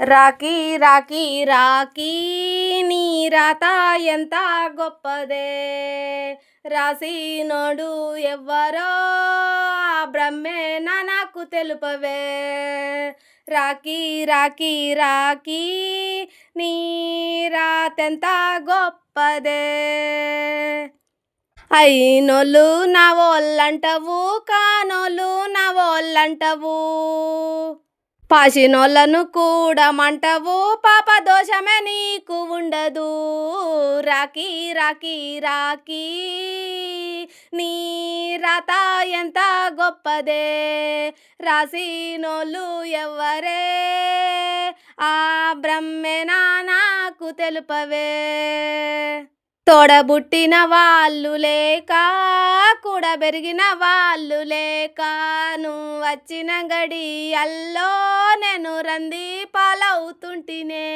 రాఖీ రాఖీ రాఖీ నీ రాత ఎంత గొప్పదే, రాసినోడు ఎవ్వరో ఆ బ్రహ్మే నాకు తెలుపవే. రాఖీ రాఖీ రాఖీ నీ రాతెంత గొప్పదే. అయినోళ్ళు నా వాళ్ళంటవు, కానోళ్ళు నా వాళ్ళంటవు, పాసినోళ్ళను కూడా మంటవు, పాప దోషమే నీకు ఉండదు. రాఖీ రాఖీ రాఖీ నీ రాత ఎంత గొప్పదే, రాసినోళ్ళు ఎవ్వరే ఆ బ్రహ్మేనా నాకు తెలుపవే. తోడబుట్టిన వాళ్ళు లేక, కూడబెరిగిన వాళ్ళు లేక, నువ్వు వచ్చిన గడియల్లో నేను రంది పాలవుతుంటినే.